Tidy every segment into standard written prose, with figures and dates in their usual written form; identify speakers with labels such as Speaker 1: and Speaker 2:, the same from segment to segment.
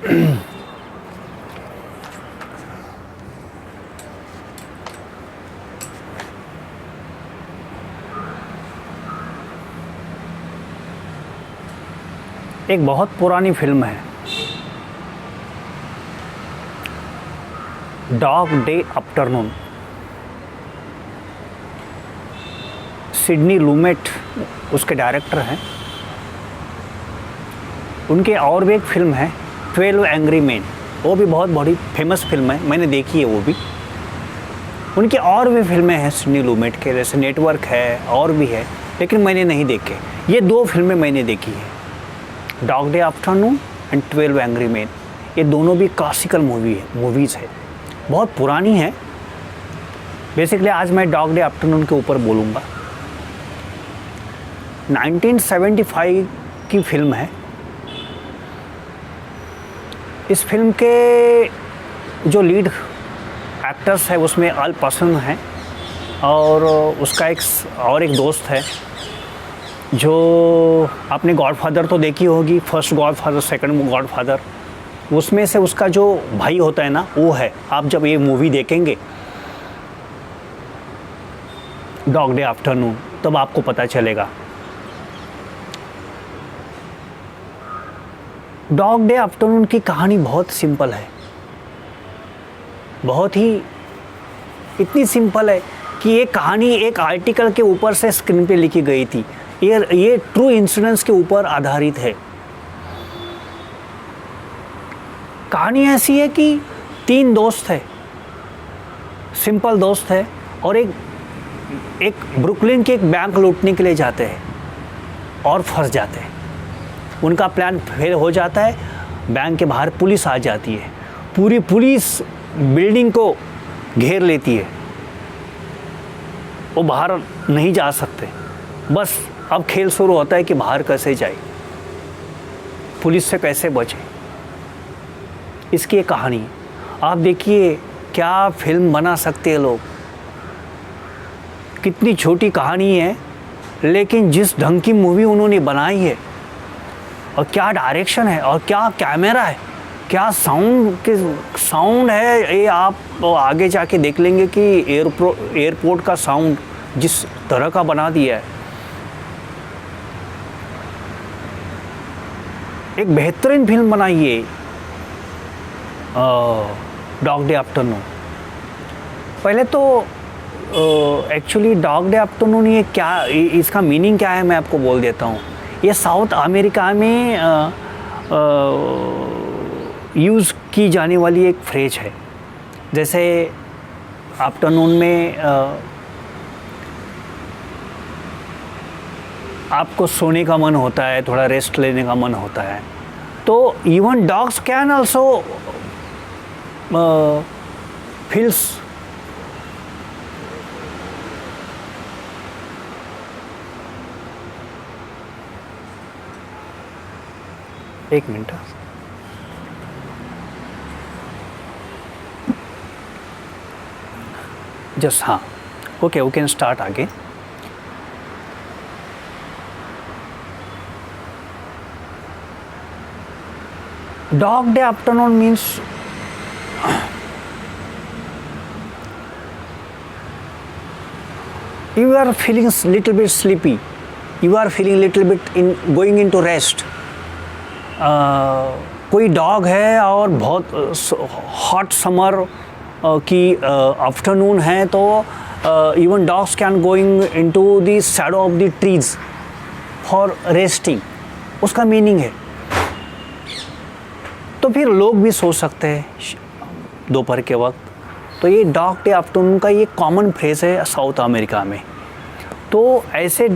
Speaker 1: एक बहुत पुरानी फिल्म है, डॉग डे आफ्टरनून। सिडनी लूमेट उसके डायरेक्टर हैं। उनके और भी एक फिल्म है 12 एंग्री मैन, वो भी बहुत बड़ी फेमस फिल्म है, मैंने देखी है वो भी। उनकी और भी फिल्में हैं सिडनी लूमेट के, जैसे नेटवर्क है और भी है, लेकिन मैंने नहीं देखे। ये 2 फिल्में मैंने देखी है, dog day afternoon and 12 angry man. ये दोनों भी क्लासिकल मूवीज़ है, बहुत पुरानी है। बेसिकली आज मैं डॉग डे आफ्टरनून के ऊपर बोलूँगा। 1975 की फिल्म है। इस फिल्म के जो लीड एक्टर्स है उसमें अल पसंद हैं, और उसका एक दोस्त है जो आपने गॉडफादर तो देखी होगी, फर्स्ट गॉडफादर, सेकंड गॉडफादर, उसमें से उसका जो भाई होता है ना, वो है। आप जब ये मूवी देखेंगे डॉग डे आफ्टरनून, तब आपको पता चलेगा। डॉग डे आफ्टरनून की कहानी बहुत सिंपल है, बहुत ही इतनी सिंपल है कि ये कहानी एक आर्टिकल के ऊपर से स्क्रीन पे लिखी गई थी। ये ट्रू इंसिडेंट्स के ऊपर आधारित है। कहानी ऐसी है कि 3 दोस्त है, सिंपल दोस्त है, और एक ब्रुकलिन के एक बैंक लूटने के लिए जाते हैं और फंस जाते हैं। उनका प्लान फेल हो जाता है, बैंक के बाहर पुलिस आ जाती है, पूरी पुलिस बिल्डिंग को घेर लेती है, वो बाहर नहीं जा सकते। बस अब खेल शुरू होता है कि बाहर कैसे जाए, पुलिस से कैसे बचे। इसकी एक कहानी आप देखिए, क्या फिल्म बना सकते हैं लोग। कितनी छोटी कहानी है, लेकिन जिस ढंग की मूवी उन्होंने बनाई है, और क्या डायरेक्शन है, और क्या कैमरा है, क्या साउंड है, ये आप आगे जाके देख लेंगे कि एयरपोर्ट का साउंड जिस तरह का बना दिया है। एक बेहतरीन फिल्म बनाई है डॉग डे आफ्टरनून। पहले तो एक्चुअली डॉग डे आफ्टरनून ये क्या, इसका मीनिंग क्या है मैं आपको बोल देता हूँ। ये साउथ अमेरिका में यूज़ की जाने वाली एक फ्रेज है। जैसे आफ्टरनून में आपको सोने का मन होता है, थोड़ा रेस्ट लेने का मन होता है, तो even dogs can also feels एक मिनट। जस्ट हाँ, ओके, वी कैन स्टार्ट आगे। Dog day afternoon means you are feeling little bit sleepy, you are feeling little bit going into rest. कोई डॉग है और बहुत हॉट समर की afternoon है, तो even dogs can going into the shadow of the trees for resting, उसका meaning है। तो फिर लोग भी सो सकते हैं दोपहर के वक्त। तो ये डॉग डे आफ्टरनून का ये कॉमन फ्रेज है साउथ अमेरिका में। तो ऐसे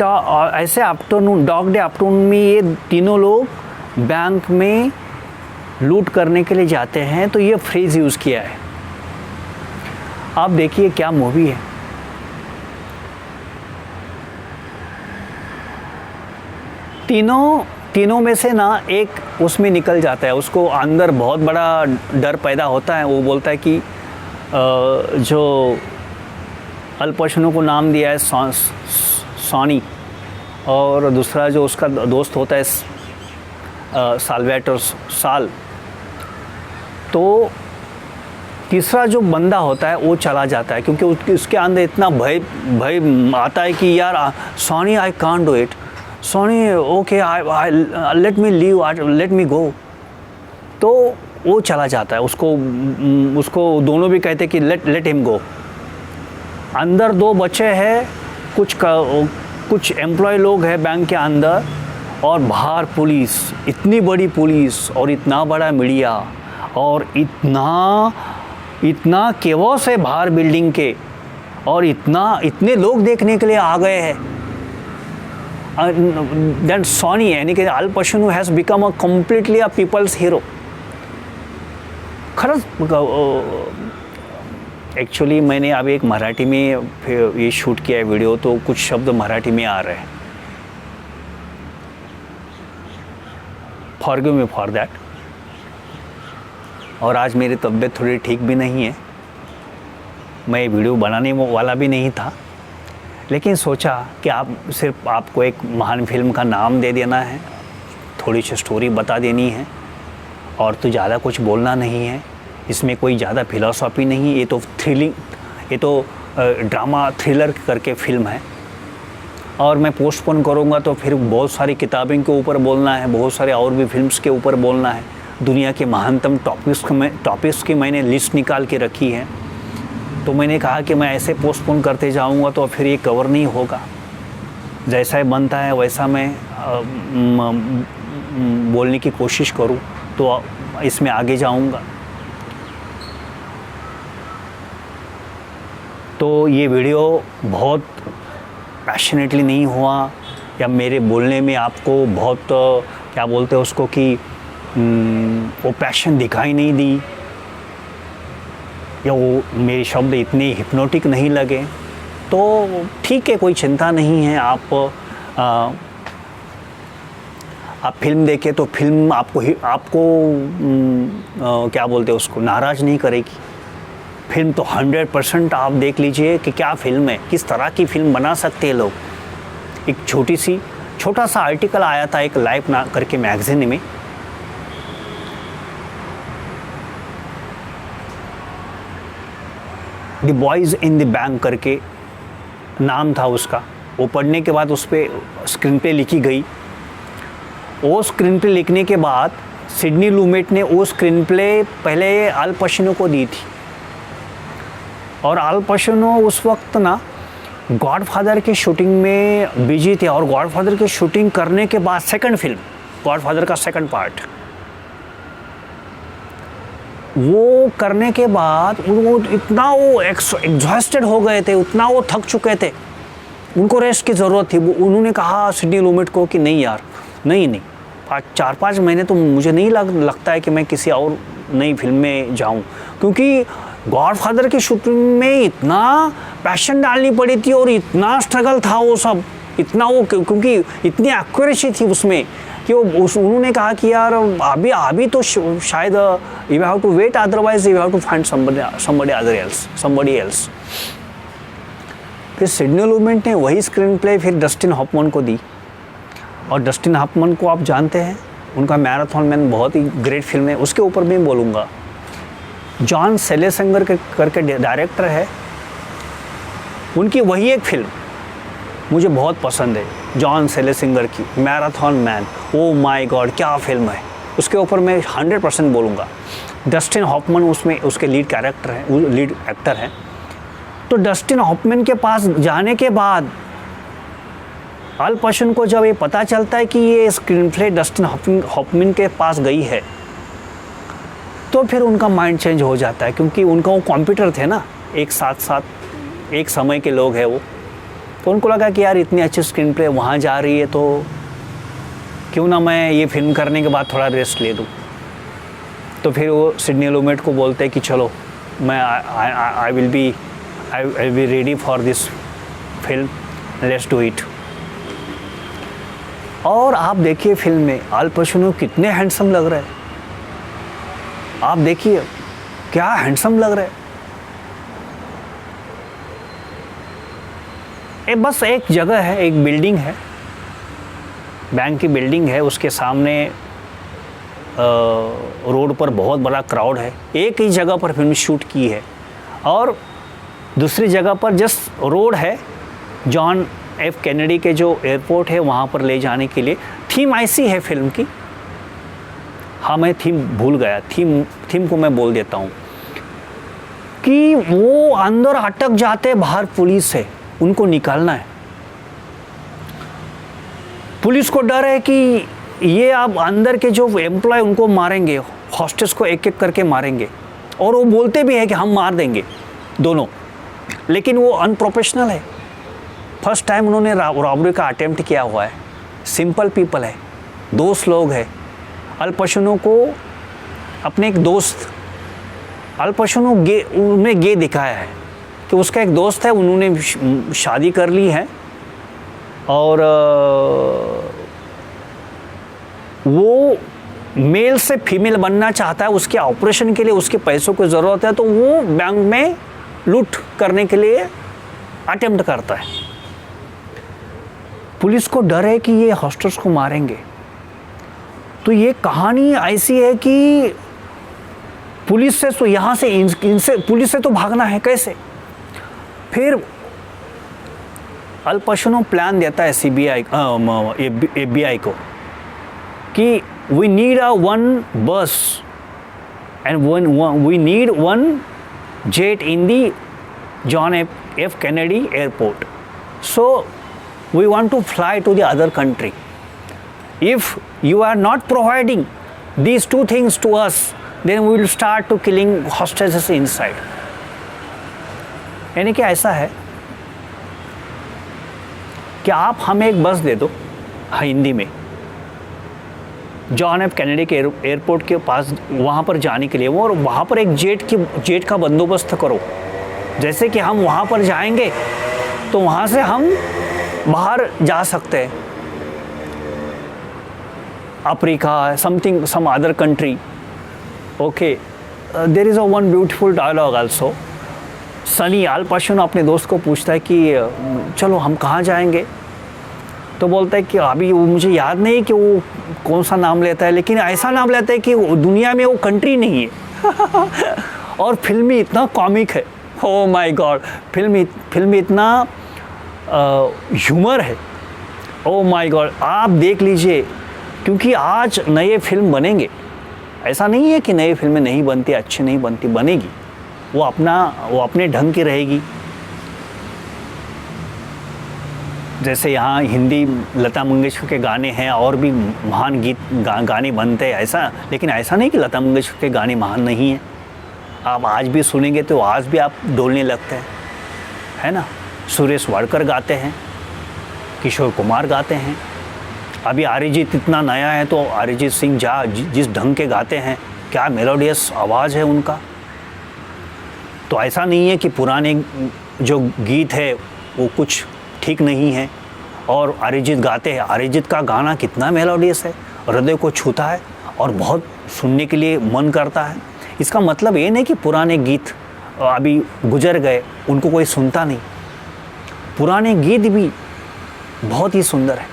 Speaker 1: आफ्टरनून, डॉग डे आफ्टरनून में ये तीनों लोग बैंक में लूट करने के लिए जाते हैं, तो ये फ्रेज यूज़ किया है। आप देखिए क्या मूवी है। तीनों में से ना एक उसमें निकल जाता है, उसको अंदर बहुत बड़ा डर पैदा होता है। वो बोलता है कि जो अल्पशनों को नाम दिया है सॉनी, और दूसरा जो उसका दोस्त होता है साल्वेटर साल, तो तीसरा जो बंदा होता है वो चला जाता है, क्योंकि उसके अंदर इतना भय भय आता है कि यार Sonny I can't do it, Sonny okay I let me leave, let me go. तो वो चला जाता है, उसको दोनों भी कहते कि लेट हिम गो। अंदर 2 बच्चे हैं, कुछ एम्प्लॉय लोग हैं बैंक के अंदर, और बाहर पुलिस, इतनी बड़ी पुलिस और इतना बड़ा मीडिया और इतना केवस है बाहर बिल्डिंग के, और इतने लोग देखने के लिए आ गए हैं। देन सॉनी यानी कि Al Pacino has become a completely a people's hero. खरंच एक्चुअली मैंने अभी एक मराठी में ये शूट किया है वीडियो, तो कुछ शब्द मराठी में आ रहे हैं, फॉरगिव मी फॉर दैट। और आज मेरी तबीयत थोड़ी ठीक भी नहीं है, मैं वीडियो बनाने वाला भी नहीं था, लेकिन सोचा कि सिर्फ आपको एक महान फिल्म का नाम दे देना है, थोड़ी सी स्टोरी बता देनी है, और तो ज़्यादा कुछ बोलना नहीं है। इसमें कोई ज़्यादा फिलॉसफी नहीं, ये तो ड्रामा थ्रिलर करके फिल्म है। और मैं पोस्टपोन करूँगा तो फिर बहुत सारी किताबों के ऊपर बोलना है, बहुत सारे और भी फिल्म्स के ऊपर बोलना है। दुनिया के महानतम टॉपिक्स की मैंने लिस्ट निकाल के रखी है, तो मैंने कहा कि मैं ऐसे पोस्टपोन करते जाऊँगा तो फिर ये कवर नहीं होगा। जैसा ही बनता है वैसा मैं बोलने की कोशिश करूँ तो इसमें आगे जाऊँगा। तो ये वीडियो बहुत पैशनेटली नहीं हुआ, या मेरे बोलने में आपको बहुत क्या बोलते हैं उसको कि वो पैशन दिखाई नहीं दी, या वो मेरे शब्द इतने हिप्नोटिक नहीं लगे, तो ठीक है, कोई चिंता नहीं है। आप फिल्म देखें तो फिल्म आपको क्या बोलते हैं उसको नाराज़ नहीं करेगी। फिल्म तो 100% आप देख लीजिए कि क्या फिल्म है, किस तरह की फिल्म बना सकते हैं लोग। एक छोटा सा आर्टिकल आया था एक लाइफ ना करके मैगजीन में, the boys in the bank करके नाम था उसका। वो पढ़ने के बाद उस पर स्क्रीन प्ले लिखी गई। वो स्क्रीन प्ले लिखने के बाद सिडनी लूमेट ने वो स्क्रीन प्ले पहले अल पचिनो को दी थी, और अल पचिनो उस वक्त ना गॉडफादर की शूटिंग में बिजी थे, और गॉडफादर की शूटिंग करने के बाद सेकंड फिल्म गॉडफादर का सेकंड पार्ट वो करने के बाद इतना वो एग्जॉस्टेड हो गए थे, उतना वो थक चुके थे, उनको रेस्ट की ज़रूरत थी। उन्होंने कहा सिडनी लूमेट को कि नहीं यार, नहीं 4-5 महीने तो मुझे नहीं लगता है कि मैं किसी और नई फिल्म में जाऊं, क्योंकि गॉडफादर की शूटिंग में इतना पैशन डालनी पड़ी थी और इतना स्ट्रगल था वो सब, इतना वो, क्योंकि इतनी एक्यूरेसी थी उसमें कि उन्होंने कहा कि यार अभी तो शायद you have to wait, otherwise you have to find somebody else. फिर सिडनी लूमेट ने वही स्क्रीन प्ले फिर डस्टिन हॉफमैन को दी, और डस्टिन हॉफमैन को आप जानते हैं, उनका मैराथन मैन बहुत ही ग्रेट फिल्म है, उसके ऊपर भी बोलूँगा। जॉन सेलेसिंगर करके डायरेक्टर है, उनकी वही एक फिल्म मुझे बहुत पसंद है, जॉन सेलेसिंगर की marathon man. O my God, क्या फिल्म है, उसके ऊपर मैं 100% बोलूँगा। डस्टिन हॉफमैन उसमें उसके लीड एक्टर हैं। तो डस्टिन हॉफमैन के पास जाने के बाद अल पचिनो को जब ये पता चलता है कि ये स्क्रीन प्ले डस्टिन हॉफमैन के पास गई है, तो फिर उनका माइंड चेंज हो जाता है, क्योंकि उनका वो कंप्यूटर थे ना, एक साथ एक समय के लोग हैं वो। तो उनको लगा कि यार इतनी अच्छी स्क्रीन प्ले वहाँ जा रही है, तो क्यों ना मैं ये फिल्म करने के बाद थोड़ा रेस्ट ले दूँ। तो फिर वो सिडनी लूमेट को बोलते हैं कि चलो मैं I will be ready for this film, let's do it. और आप देखिए फिल्म में अल पचिनो कितने हैंडसम लग रहे हैं, आप देखिए क्या हैंडसम लग रहे हैं। बस एक जगह है, एक बिल्डिंग है, बैंक की बिल्डिंग है, उसके सामने रोड पर बहुत बड़ा क्राउड है, एक ही जगह पर फिल्म शूट की है और दूसरी जगह पर जस्ट रोड है जॉन एफ कैनेडी के जो एयरपोर्ट है वहाँ पर ले जाने के लिए। थीम ऐसी है फिल्म की, हाँ मैं थीम भूल गया, थीम को मैं बोल देता हूँ कि वो अंदर अटक जाते, बाहर पुलिस है, उनको निकालना है। पुलिस को डर है कि ये अब अंदर के जो एम्प्लॉय उनको मारेंगे, हॉस्टेस को एक एक करके मारेंगे, और वो बोलते भी हैं कि हम मार देंगे दोनों, लेकिन वो अनप्रोफेशनल है। फर्स्ट टाइम उन्होंने रॉबरी का अटेम्प्ट किया हुआ है। सिंपल पीपल है, दोस्त लोग हैं। अल पशुनो को अपने एक दोस्त, अल पशुनो उन्हें गे दिखाया है कि उसका एक दोस्त है, उन्होंने शादी कर ली है और वो मेल से फीमेल बनना चाहता है। उसके ऑपरेशन के लिए उसके पैसों की ज़रूरत है, तो वो बैंक में लूट करने के लिए अटेम्प्ट करता है। पुलिस को डर है कि ये हॉस्टेस को मारेंगे। तो ये कहानी ऐसी है कि पुलिस से तो यहाँ से इनसे पुलिस से तो भागना है कैसे। फिर अल पशुनो प्लान देता है FBI को कि we need a one bus and we need one jet in the John F Kennedy airport, so we want to fly to the other country. If you are not providing these two things to us, then we will start to killing hostages inside. यानी कि ऐसा है कि आप हमें एक बस दे दो, हिंदी में, जॉन एफ कैनेडी के एयरपोर्ट के पास वहाँ पर जाने के लिए, और वहाँ पर एक जेट का बंदोबस्त करो। जैसे कि हम वहाँ पर जाएंगे तो वहाँ से हम बाहर जा सकते हैं, Africa, something, some other country. Okay, there is a one beautiful dialogue also. Sonny Al Pacino अपने दोस्त को पूछता है कि चलो हम कहाँ जाएंगे, तो बोलता है कि अभी वो मुझे याद नहीं कि वो कौन सा नाम लेता है, लेकिन ऐसा नाम लेता है कि दुनिया में वो कंट्री नहीं है। और फिल्म में इतना कॉमिक है, ओ माय गॉड, फिल्म में इतना ह्यूमर है, ओ माय गॉड, आप देख लीजिए। क्योंकि आज नए फिल्म बनेंगे, ऐसा नहीं है कि नई फिल्में नहीं बनती, अच्छी नहीं बनती, बनेगी, वो अपने ढंग की रहेगी। जैसे यहाँ हिंदी लता मंगेशकर के गाने हैं और भी महान गाने बनते हैं, ऐसा, लेकिन ऐसा नहीं कि लता मंगेशकर के गाने महान नहीं हैं। आप आज भी सुनेंगे तो आज भी आप डोलने लगते हैं, है ना। सुरेश वाडकर गाते हैं, किशोर कुमार गाते हैं, अभी अरिजीत इतना नया है तो अरिजीत सिंह जिस ढंग के गाते हैं, क्या मेलोडियस आवाज़ है उनका। तो ऐसा नहीं है कि पुराने जो गीत है वो कुछ ठीक नहीं है और अरिजीत गाते हैं। अरिजीत का गाना कितना मेलोडियस है, हृदय को छूता है और बहुत सुनने के लिए मन करता है। इसका मतलब ये नहीं कि पुराने गीत अभी गुजर गए, उनको कोई सुनता नहीं। पुराने गीत भी बहुत ही सुंदर है।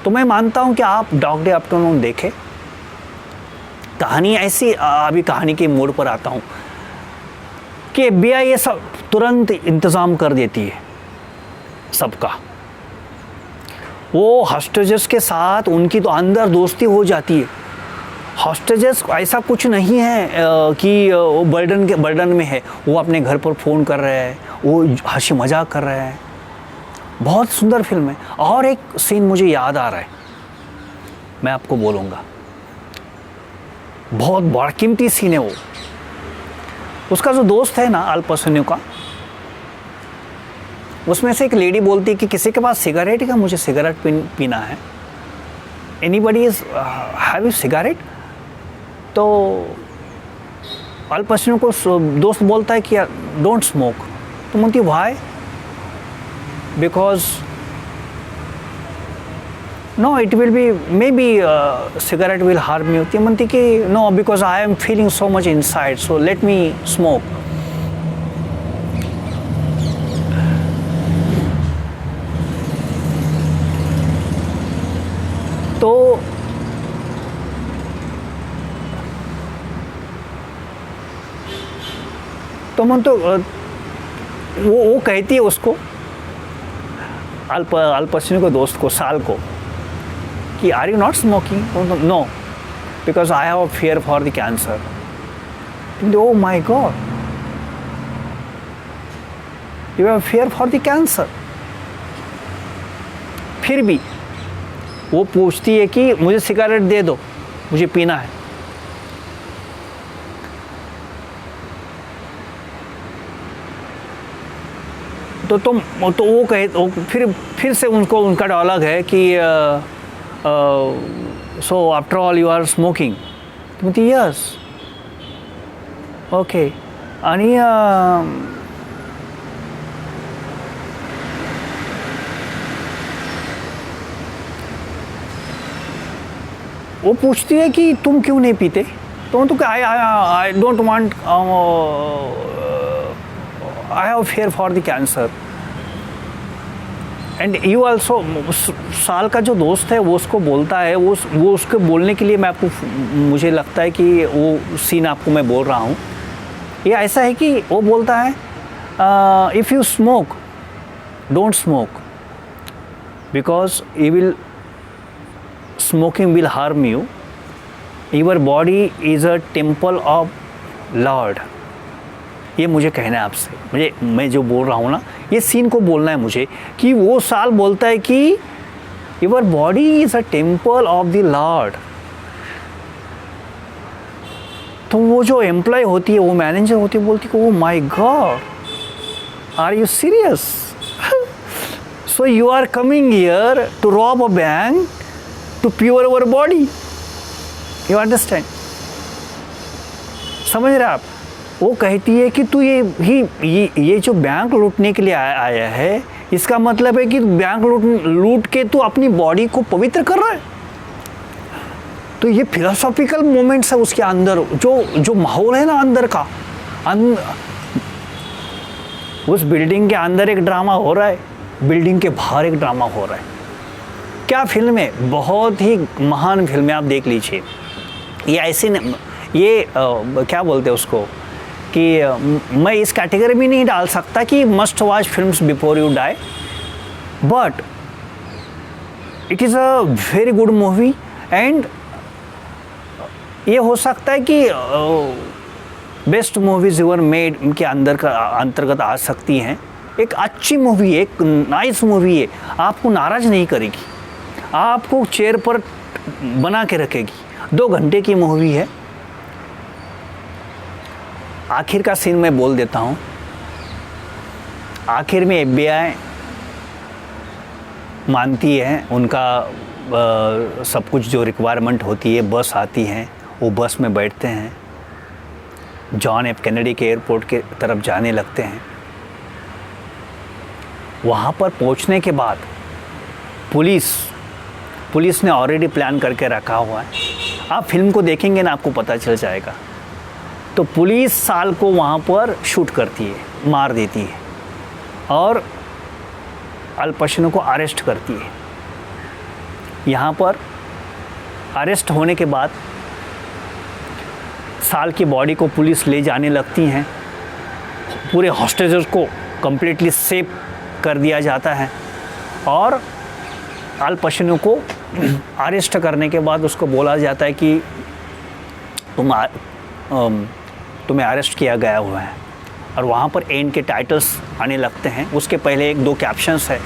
Speaker 1: तो मैं मानता हूँ कि आप डॉग डे आफ्टरनून देखें। कहानी ऐसी, अभी कहानी के मोड़ पर आता हूँ कि FBI ये सब तुरंत इंतज़ाम कर देती है सबका। वो हॉस्टेजेस के साथ उनकी तो अंदर दोस्ती हो जाती है। हॉस्टेजेस ऐसा कुछ नहीं है कि वो बर्डन में है, वो अपने घर पर फ़ोन कर रहे हैं, वो हंसी मजाक कर रहे हैं। बहुत सुंदर फिल्म है। और एक सीन मुझे याद आ रहा है, मैं आपको बोलूँगा, बहुत बड़ा कीमती सीन है वो। उसका जो दोस्त है ना अल पशुनो का, उसमें से एक लेडी बोलती है कि किसी के पास सिगरेट है क्या, मुझे सिगरेट पीना है, anybody is have you cigarette. तो अल पशुनो को दोस्त बोलता है कि डोंट स्मोक। तो बोलती है why, because no it will be maybe cigarette will harm me. होती है बोलती कि no because I am feeling so much inside, so let me smoke. तो तो मन तो वो कहती है उसको, अल पचिनो को दोस्त को, साल को, कि are you not smoking? No, because I have a fear for the cancer. Oh my God, you have fear for the cancer. फिर भी वो पूछती है कि मुझे सिगरेट दे दो, मुझे पीना है। तो वो कहे, तो फिर से उनको उनका डायलॉग है कि so after all you are smoking? तो बोलती यस, ओके। आणि वो पूछती है कि तुम क्यों नहीं पीते? तो I don't want, I have fair for the cancer and you also. साल का जो दोस्त है वो उसको बोलता है, वो उसके बोलने के लिए मैं आपको, मुझे लगता है कि वो सीन आपको मैं बोल रहा हूँ। ये ऐसा है कि वो बोलता है if you smoke don't smoke because you will smoking will harm you, your body is a temple of Lord. ये मुझे कहना है आपसे, मैं जो बोल रहा हूँ ना, ये सीन को बोलना है मुझे, कि वो साल बोलता है कि your body is a temple of the Lord. तो वो जो एम्प्लॉय होती है, वो मैनेजर होती है, बोलती है oh my God, are you serious? So you are coming here to rob a bank to pure our body, you understand? समझ रहे आप? वो कहती है कि तू ये जो बैंक लूटने के लिए आया है, इसका मतलब है कि बैंक लूट के तू अपनी बॉडी को पवित्र कर रहा है। तो ये फिलोसॉफिकल मोमेंट्स है उसके अंदर, जो माहौल है ना अंदर का, उस बिल्डिंग के अंदर एक ड्रामा हो रहा है, बिल्डिंग के बाहर एक ड्रामा हो रहा है। क्या फिल्म है, बहुत ही महान फिल्म है, आप देख लीजिए। ये ऐसे ये क्या बोलते हैं उसको, कि मैं इस कैटेगरी में नहीं डाल सकता कि must watch films before you die, but it is a very good movie. And ये हो सकता है कि बेस्ट मूवीज एवर मेड के अंतर्गत आ सकती हैं। एक अच्छी मूवी है, एक नाइस मूवी है, आपको नाराज़ नहीं करेगी, आपको चेयर पर बना के रखेगी। 2 घंटे की मूवी है। आखिर का सीन मैं बोल देता हूँ। आखिर में FBI मानती है उनका सब कुछ जो रिक्वायरमेंट होती है, बस आती है, वो बस में बैठते हैं, जॉन एफ कैनेडी के एयरपोर्ट के तरफ जाने लगते हैं। वहाँ पर पहुँचने के बाद पुलिस ने ऑलरेडी प्लान करके रखा हुआ है। आप फिल्म को देखेंगे ना, आपको पता चल जाएगा। तो पुलिस साल को वहाँ पर शूट करती है, मार देती है और अल पचिनो को अरेस्ट करती है। यहाँ पर अरेस्ट होने के बाद साल की बॉडी को पुलिस ले जाने लगती हैं। पूरे हॉस्टेजर्स को कंप्लीटली सेव कर दिया जाता है और अल पचिनो को अरेस्ट करने के बाद उसको बोला जाता है कि तुम्हें अरेस्ट किया गया हुआ है। और वहाँ पर एंड के टाइटल्स आने लगते हैं। उसके पहले 1-2 कैप्शंस है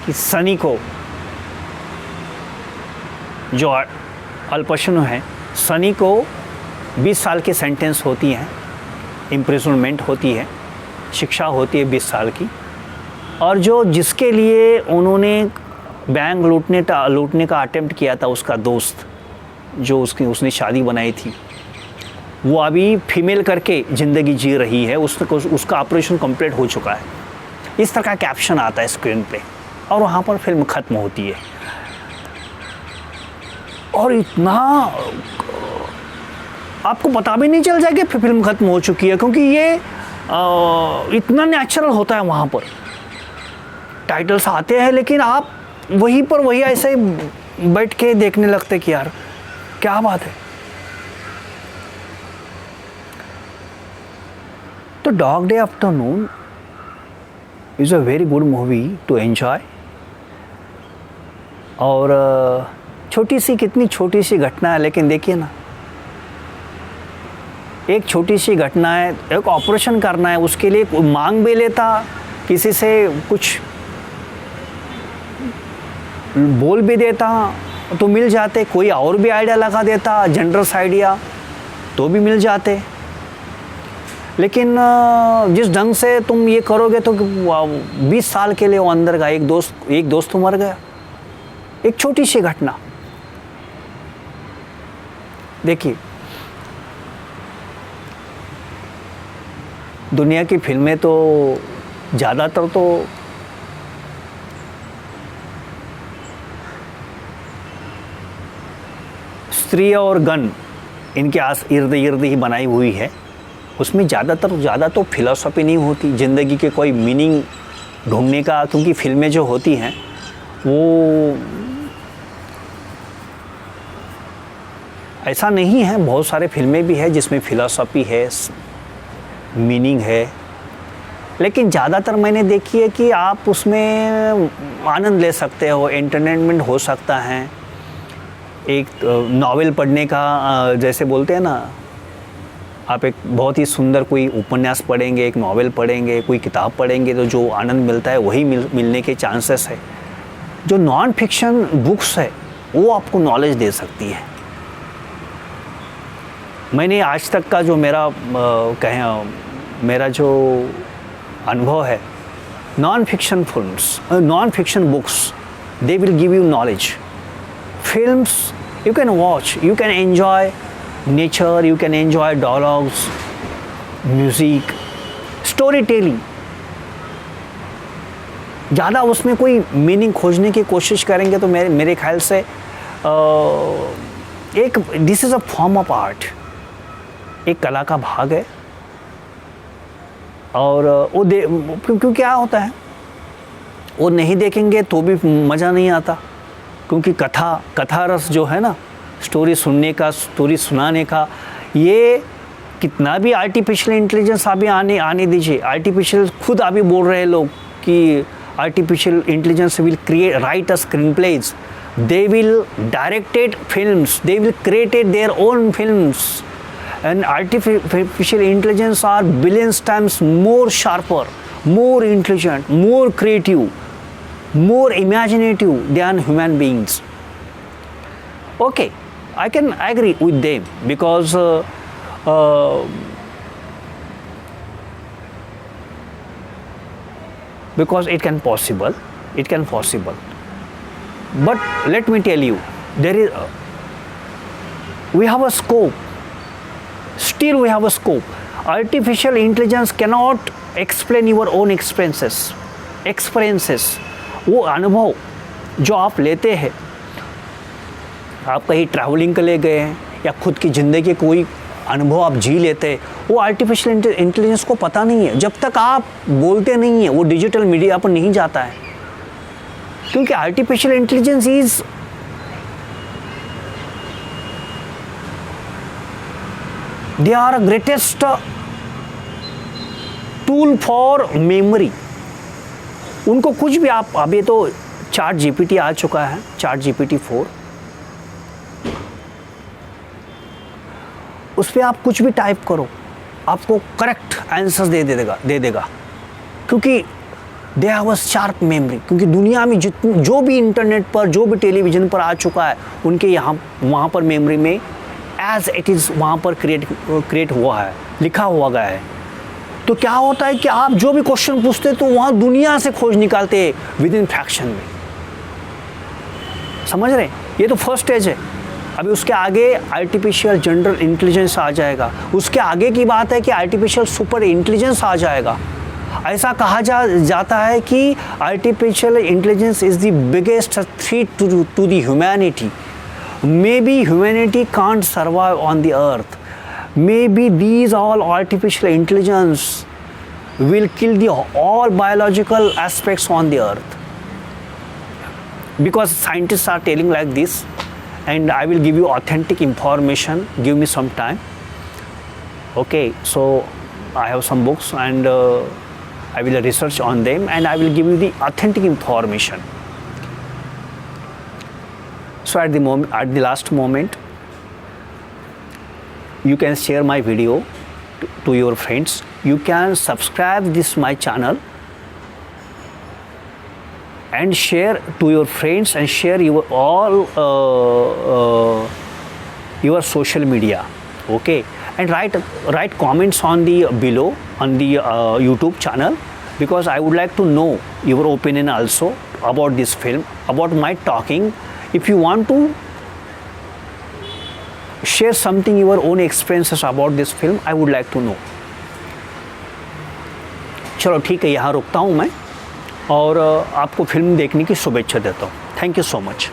Speaker 1: कि सनी को, जो अल पचिनो है, सनी को 20 साल की सेंटेंस होती है, इम्प्रिजनमेंट होती है, शिक्षा होती है 20 साल की। और जिसके लिए उन्होंने बैंक लूटने का अटेम्प्ट किया था, उसका दोस्त जो उसने शादी बनाई थी, वो अभी फीमेल करके ज़िंदगी जी रही है, उसका ऑपरेशन कंप्लीट हो चुका है। इस तरह का कैप्शन आता है स्क्रीन पे और वहाँ पर फिल्म ख़त्म होती है। और इतना आपको पता भी नहीं चल जाएगा कि फिल्म ख़त्म हो चुकी है, क्योंकि ये इतना नेचुरल होता है। वहाँ पर टाइटल्स आते हैं लेकिन आप वही ऐसे ही बैठ के देखने लगते कि यार क्या बात है। तो dog day afternoon is a very good movie two enjoy. और छोटी सी, कितनी छोटी सी घटना है, लेकिन देखिए ना, एक छोटी सी घटना है, एक ऑपरेशन करना है, उसके लिए मांग भी लेता, किसी से कुछ बोल भी देता तो मिल जाते, कोई और भी आइडिया लगा देता, जनरस आइडिया, तो भी मिल जाते। लेकिन जिस ढंग से तुम ये करोगे तो 20 साल के लिए वो अंदर का एक दोस्त तो मर गया। एक छोटी सी घटना। देखिए, दुनिया की फिल्में तो ज़्यादातर तो स्त्री और गन इनके इर्द गिर्द ही बनाई हुई है। उसमें ज़्यादा तो फिलॉसफी नहीं होती, ज़िंदगी के कोई मीनिंग ढूंढने का, क्योंकि फिल्में जो होती हैं वो ऐसा नहीं है। बहुत सारे फिल्में भी है जिसमें फिलॉसफी है, मीनिंग है, लेकिन ज़्यादातर मैंने देखी है कि आप उसमें आनंद ले सकते हो, एंटरटेनमेंट हो सकता है। एक नॉवेल पढ़ने का, जैसे बोलते हैं ना, आप एक बहुत ही सुंदर कोई उपन्यास पढ़ेंगे, एक नॉवेल पढ़ेंगे, कोई किताब पढ़ेंगे, तो जो आनंद मिलता है वही मिलने के चांसेस है। जो नॉन फिक्शन बुक्स है वो आपको नॉलेज दे सकती है। मैंने आज तक का जो मेरा जो अनुभव है, non fiction films, non fiction books, they will give you knowledge. Films you can watch, you can enjoy nature, you can enjoy dialogues, music, storytelling। ज़्यादा उसमें कोई मीनिंग खोजने की कोशिश करेंगे तो मेरे ख्याल से एक this is a form of art, एक कला का भाग है। और वो क्योंकि क्या होता है, वो नहीं देखेंगे तो भी मज़ा नहीं आता, क्योंकि कथा रस जो है ना, स्टोरी सुनने का, स्टोरी सुनाने का, ये कितना भी आर्टिफिशियल इंटेलिजेंस अभी आने दीजिए। आर्टिफिशियल खुद अभी बोल रहे हैं लोग कि artificial intelligence will write a screenplays, they will directed films, they will created their own films, and artificial intelligence are billions times more sharper, more intelligent, more creative, more imaginative than human beings. Okay, I can agree with them because it can possible. But let me tell you, we have a scope. Still we have a scope. Artificial intelligence cannot explain your own experiences. वो अनुभव जो आप लेते हैं, आप कहीं travelling के लिए गए हैं या खुद की ज़िंदगी कोई अनुभव आप जी लेते हैं, वो आर्टिफिशियल इंटेलिजेंस को पता नहीं है। जब तक आप बोलते नहीं हैं, वो डिजिटल मीडिया पर नहीं जाता है, क्योंकि artificial intelligence is they are greatest tool for memory. उनको कुछ भी आप, अभी तो चैट जीपीटी आ चुका है, चैट जीपीटी 4, उस पर आप कुछ भी टाइप करो, आपको करेक्ट आंसर्स दे देगा, क्योंकि they have a sharp memory. क्योंकि दुनिया में जो भी इंटरनेट पर, जो भी टेलीविज़न पर आ चुका है, उनके वहाँ पर मेमोरी में एज इट इज़ वहाँ पर क्रिएट हुआ है, लिखा हुआ गया है। तो क्या होता है कि आप जो भी क्वेश्चन पूछते तो वहाँ दुनिया से खोज निकालते विद इन फ्रैक्शन में। समझ रहे हैं? ये तो फर्स्ट स्टेज है। अभी उसके आगे आर्टिफिशियल जनरल इंटेलिजेंस आ जाएगा। उसके आगे की बात है कि आर्टिफिशियल सुपर इंटेलिजेंस आ जाएगा। ऐसा कहा जाता है कि artificial intelligence is the biggest threat to the humanity. Maybe humanity can't survive on the earth. Maybe these all artificial intelligence will kill all biological aspects on the earth, because scientists are telling like this, and I will give you authentic information. Give me some time. Okay, so I have some books, and I will research on them, and I will give you the authentic information. So at the last moment, you can share my video to your friends. You can subscribe this my channel and share to your friends, and share your all your social media. Okay, and write comments on the below on the YouTube channel, because I would like to know your opinion also about this film, about my talking. If you want to share something, your own experiences about this film, I would like to know. चलो ठीक है, यहाँ रुकता हूँ मैं, और आपको film देखने की शुभेच्छा देता हूँ. Thank you so much.